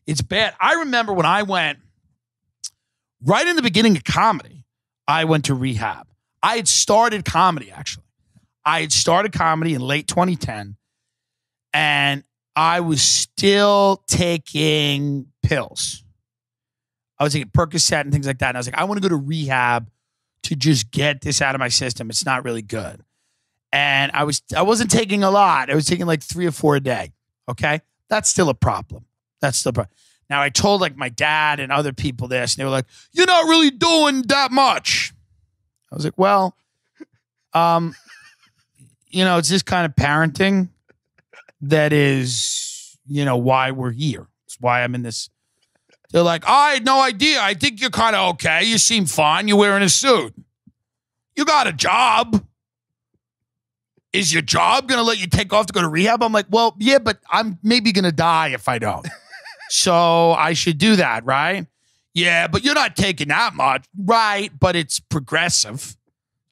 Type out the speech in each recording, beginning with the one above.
It's bad. I remember when I went, right in the beginning of comedy, I went to rehab. I had started comedy, actually. I had started comedy in late 2010, and I was still taking pills. I was taking Percocet and things like that. And I was like, I want to go to rehab to just get this out of my system. It's not really good. And I wasn't taking a lot. I was taking like 3 or 4 a day. Okay. That's still a problem. That's still a problem. Now I told like my dad and other people this, and they were like, you're not really doing that much. I was like, well, it's this kind of parenting that is, why we're here. It's why I'm in this. They're like, I had no idea. I think you're kind of okay. You seem fine. You're wearing a suit. You got a job. Is your job going to let you take off to go to rehab? I'm like, well, yeah, but I'm maybe going to die if I don't. So I should do that, right? Yeah, but you're not taking that much. Right, but it's progressive.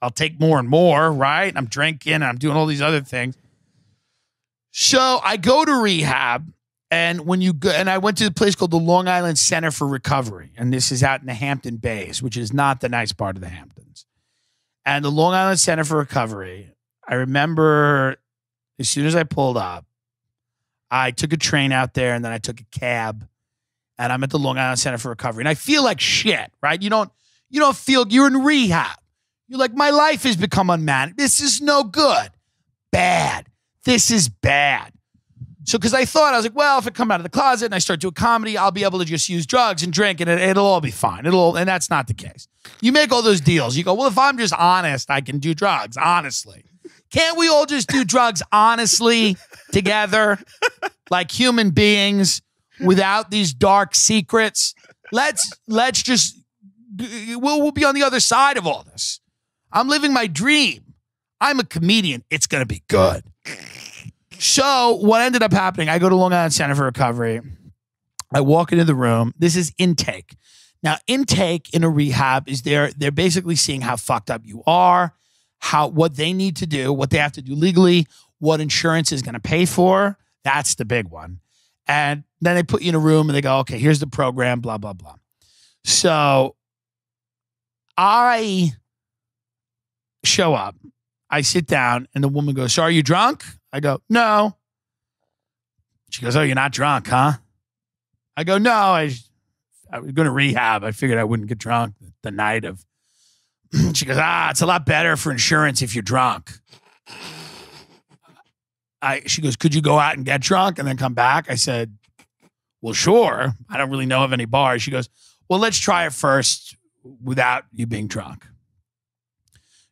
I'll take more and more, right? I'm drinking and I'm doing all these other things. So I go to rehab, and when you go, and I went to the place called the Long Island Center for Recovery, and this is out in the Hampton Bays, which is not the nice part of the Hamptons. And the Long Island Center for Recovery, I remember as soon as I pulled up, I took a train out there, and then I took a cab, and I'm at the Long Island Center for Recovery, and I feel like shit, right? You don't feel, you're in rehab. You're like, my life has become unmanageable. This is no good. Bad. This is bad. So, because I thought, I was like, well, if I come out of the closet and I start doing comedy, I'll be able to just use drugs and drink, and it'll all be fine. And that's not the case. You make all those deals. You go, well, if I'm just honest, I can do drugs, honestly. Can't we all just do drugs honestly together, like human beings, without these dark secrets? Let's just, we'll be on the other side of all this. I'm living my dream. I'm a comedian. It's going to be good. So what ended up happening, I go to Long Island Center for Recovery. I walk into the room. This is intake. Now, intake in a rehab is they're basically seeing how fucked up you are, what they need to do, what they have to do legally, what insurance is going to pay for. That's the big one. And then they put you in a room and they go, okay, here's the program, blah, blah, blah. So I show up. I sit down, and the woman goes, so are you drunk? I go, no. She goes, oh, you're not drunk, huh? I go, no, I was going to rehab. I figured I wouldn't get drunk the night of. She goes, it's a lot better for insurance if you're drunk. She goes, could you go out and get drunk and then come back? I said, well, sure. I don't really know of any bars. She goes, well, let's try it first without you being drunk.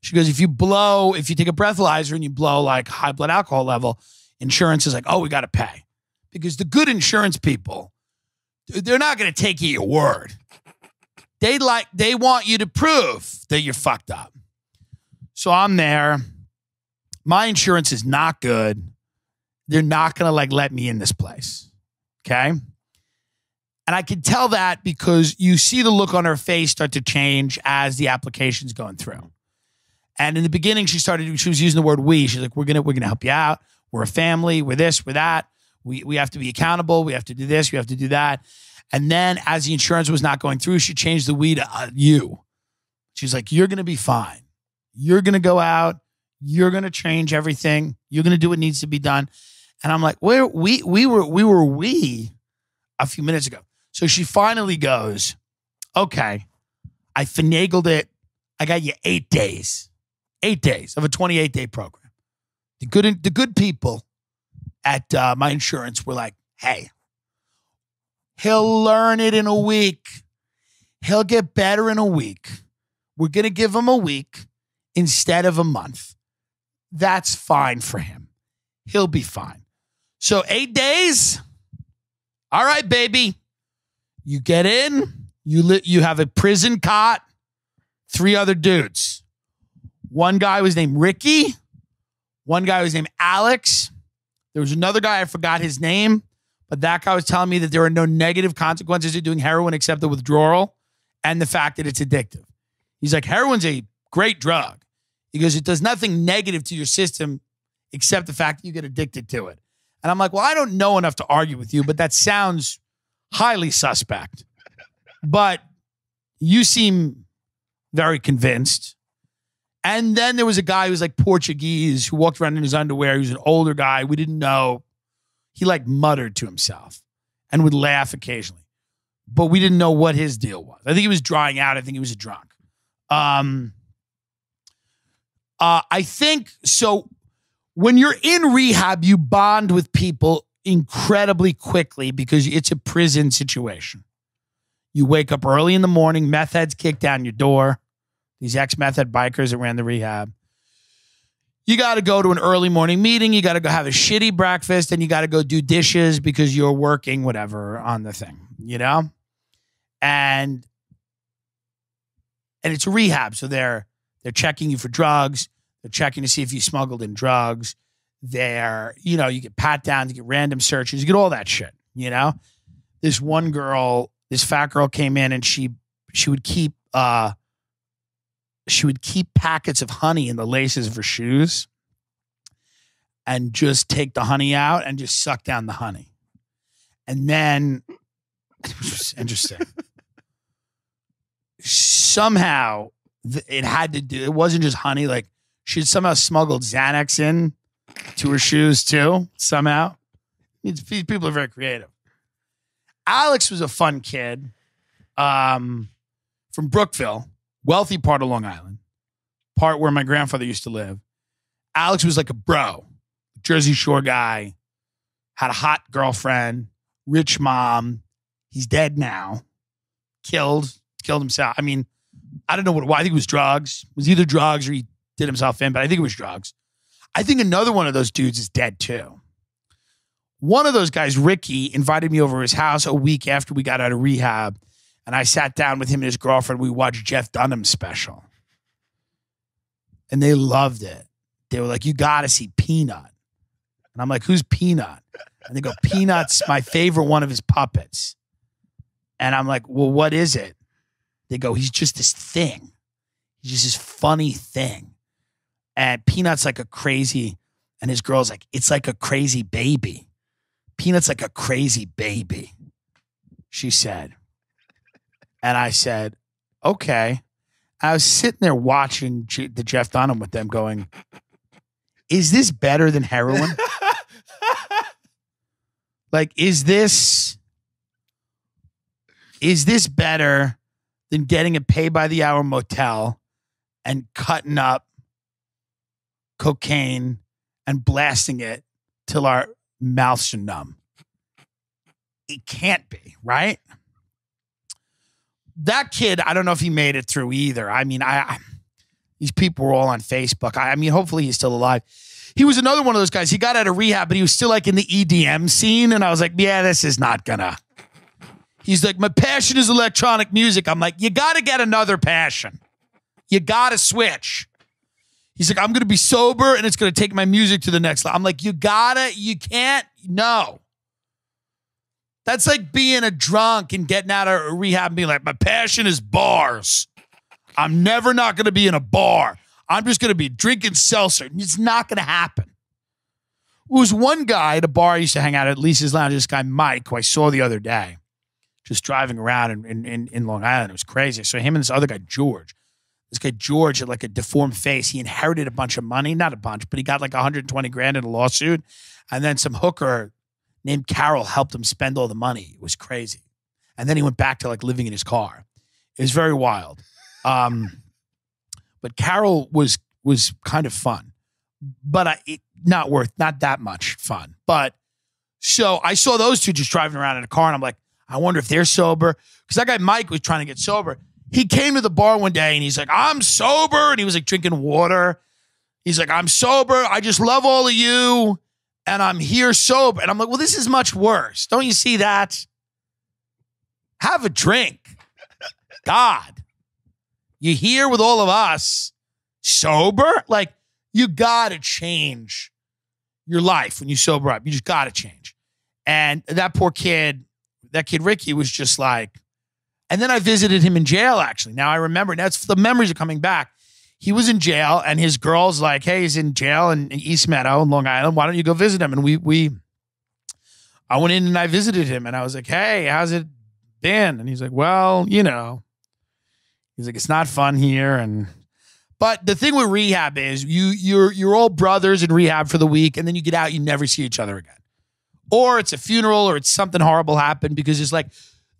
She goes, if you take a breathalyzer and you blow like high blood alcohol level, insurance is like, oh, we got to pay. Because the good insurance people, they're not going to take you your word. They want you to prove that you're fucked up. So I'm there. My insurance is not good. They're not going to let me in this place. Okay. And I can tell that because you see the look on her face start to change as the application's going through. And in the beginning, she was using the word we. She's like, we're gonna help you out. We're a family. We're this, we're that. We have to be accountable. We have to do this. We have to do that. And then as the insurance was not going through, she changed the we to you. She's like, you're going to be fine. You're going to go out. You're going to change everything. You're going to do what needs to be done. And I'm like, we were a few minutes ago. So she finally goes, okay, I finagled it. I got you 8 days. 8 days of a 28-day program. The good people at my insurance were like, hey, he'll learn it in a week. He'll get better in a week. We're going to give him a week instead of a month. That's fine for him. He'll be fine. So 8 days. All right, baby. You get in. You have a prison cot. 3 other dudes. One guy was named Ricky. One guy was named Alex. There was another guy, I forgot his name, but that guy was telling me that there are no negative consequences to doing heroin except the withdrawal and the fact that it's addictive. He's like, heroin's a great drug. He goes, it does nothing negative to your system except the fact that you get addicted to it. And I'm like, well, I don't know enough to argue with you, but that sounds highly suspect. But you seem very convinced. And then there was a guy who was like Portuguese who walked around in his underwear. He was an older guy. We didn't know. He like muttered to himself and would laugh occasionally. But we didn't know what his deal was. I think he was drying out. I think he was a drunk. I think so. When you're in rehab, you bond with people incredibly quickly because it's a prison situation. You wake up early in the morning, meth heads kick down your door. These ex-meth head bikers that ran the rehab. You got to go to an early morning meeting. You got to go have a shitty breakfast, and you got to go do dishes because you're working whatever on the thing, you know? And it's a rehab, so they're checking you for drugs. They're checking to see if you smuggled in drugs. You get pat downs, you get random searches, you get all that shit, you know? This one girl, this fat girl came in and she would keep packets of honey in the laces of her shoes and just take the honey out and just suck down the honey. And then, it was interesting. Somehow, it wasn't just honey, like she had somehow smuggled Xanax in to her shoes too, somehow. These people are very creative. Alex was a fun kid from Brookville, wealthy part of Long Island, part where my grandfather used to live. Alex was like a bro, Jersey Shore guy, had a hot girlfriend, rich mom. He's dead now. Killed himself. I mean, I don't know why. I think it was drugs. It was either drugs or he did himself in, but I think it was drugs. I think another one of those dudes is dead too. One of those guys, Ricky, invited me over to his house a week after we got out of rehab, and I sat down with him and his girlfriend. We watched Jeff Dunham's special, and they loved it. They were like, "You got to see Peanut," and I'm like, "Who's Peanut?" And they go, "Peanut's my favorite one of his puppets," and I'm like, "Well, what is it?" They go, "He's just this thing. He's just this funny thing." And Peanut's like a crazy, and his girl's like, "It's like a crazy baby. Peanut's like a crazy baby," she said. And I said, "Okay." I was sitting there watching the Jeff Dunham with them going, is this better than heroin? Like, is this better than getting a pay-by-the-hour motel and cutting up cocaine and blasting it till our mouths are numb? It can't be, right? That kid, I don't know if he made it through either. I mean, these people were all on Facebook. I mean, hopefully he's still alive. He was another one of those guys. He got out of rehab, but he was still like in the EDM scene. And I was like, yeah, this is not gonna. He's like, my passion is electronic music. I'm like, you got to get another passion. You got to switch. He's like, I'm going to be sober and it's going to take my music to the next level. I'm like, you can't, no. That's like being a drunk and getting out of rehab and being like, my passion is bars. I'm never not going to be in a bar. I'm just going to be drinking seltzer. It's not going to happen. There was one guy at a bar I used to hang out at Lisa's Lounge, this guy Mike, who I saw the other day, just driving around in Long Island. It was crazy. So him and this other guy, George. This guy, George, had like a deformed face. He inherited a bunch of money. Not a bunch, but he got like 120 grand in a lawsuit. And then some hooker named Carol helped him spend all the money. It was crazy. And then he went back to like living in his car. It was very wild. But Carol was kind of fun, but not that much fun. But so I saw those two just driving around in a car, and I'm like, I wonder if they're sober. Because that guy Mike was trying to get sober. He came to the bar one day and he's like, I'm sober. And he was like drinking water. He's like, I'm sober. I just love all of you. And I'm here sober. And I'm like, well, this is much worse. Don't you see that? Have a drink. God. You here with all of us sober? Like, you got to change your life when you sober up. You just got to change. And that poor kid, that kid Ricky was just like, and then I visited him in jail, actually. Now I remember, that's the memories are coming back. He was in jail, and his girl's like, hey, he's in jail in East Meadow, in Long Island. Why don't you go visit him? And we I went in and I visited him and I was like, hey, how's it been? And he's like, well, you know, he's like, it's not fun here. But the thing with rehab is you're all brothers in rehab for the week, and then you get out, you never see each other again. Or it's a funeral, or it's something horrible happened, because it's like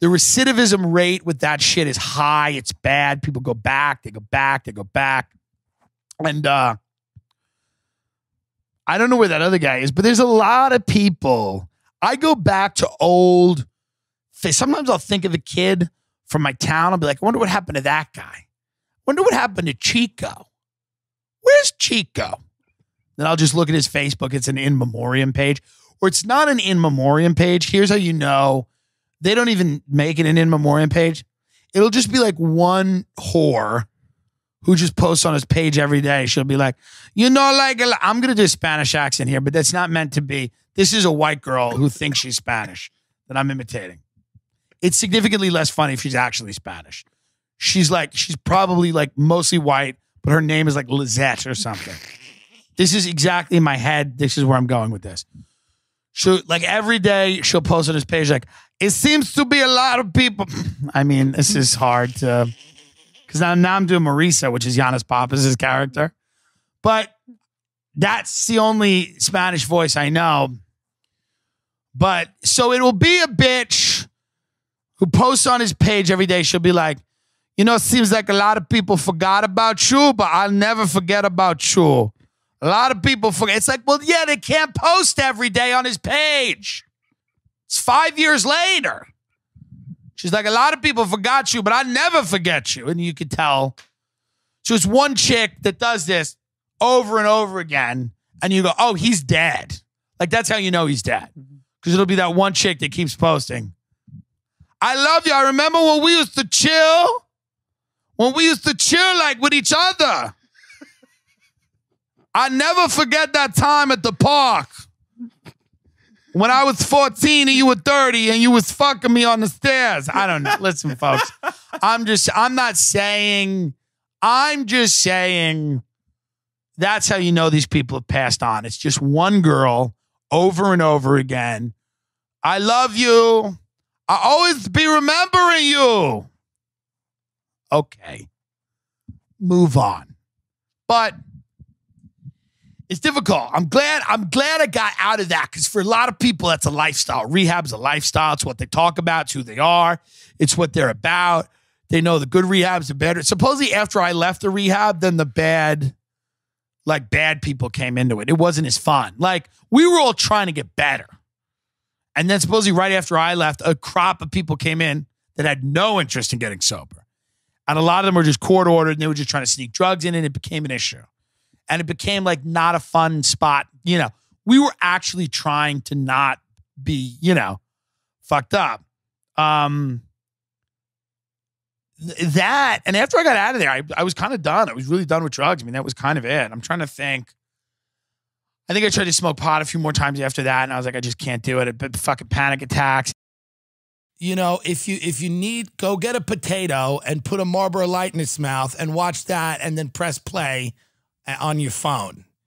the recidivism rate with that shit is high. It's bad. People go back, they go back, they go back. And I don't know where that other guy is, but there's a lot of people. I go back to old, sometimes I'll think of a kid from my town. I'll be like, I wonder what happened to that guy. Wonder what happened to Chico. Where's Chico? Then I'll just look at his Facebook. It's an in memoriam page. Or it's not an in memoriam page. Here's how you know. They don't even make it an in memoriam page. It'll just be like one whore who just posts on his page every day. She'll be like, you know, like, I'm going to do a Spanish accent here, but that's not meant to be. This is a white girl who thinks she's Spanish that I'm imitating. It's significantly less funny if she's actually Spanish. She's probably like mostly white, but her name is like Lizette or something. This is exactly in my head. This is where I'm going with this. So like every day she'll post on his page, like, it seems to be a lot of people. I mean, this is hard to, because now I'm doing Marisa, which is Giannis Pappas' character. But that's the only Spanish voice I know. But so it will be a bitch who posts on his page every day. She'll be like, you know, it seems like a lot of people forgot about you, but I'll never forget about you. A lot of people forget. It's like, well, yeah, they can't post every day on his page. It's 5 years later. She's like, a lot of people forgot you, but I never forget you. And you could tell. So it's one chick that does this over and over again. And you go, oh, he's dead. Like, that's how you know he's dead. Because it'll be that one chick that keeps posting. I love you. I remember when we used to chill. When we used to chill like with each other. I never forget that time at the park. When I was 14 and you were 30 and you was fucking me on the stairs. I don't know. Listen, folks. I'm just saying that's how you know these people have passed on. It's just one girl over and over again. I love you. I'll always be remembering you. Okay. Move on. But it's difficult. I'm glad I got out of that, because for a lot of people, that's a lifestyle. Rehab's a lifestyle. It's what they talk about. It's who they are. It's what they're about. They know the good rehabs are better. Supposedly after I left the rehab, then the bad people came into it. It wasn't as fun. Like, we were all trying to get better. And then supposedly right after I left, a crop of people came in that had no interest in getting sober. And a lot of them were just court ordered, and they were just trying to sneak drugs in, and it became an issue. And it became like not a fun spot. You know, we were actually trying to not be, you know, fucked up. That, and after I got out of there, I was kind of done. I was really done with drugs. I mean, that was kind of it. I'm trying to think. I think I tried to smoke pot a few more times after that, and I was like, I just can't do it. But fucking panic attacks. You know, if you need, go get a potato and put a Marlboro Light in its mouth and watch that, and then press play on your phone.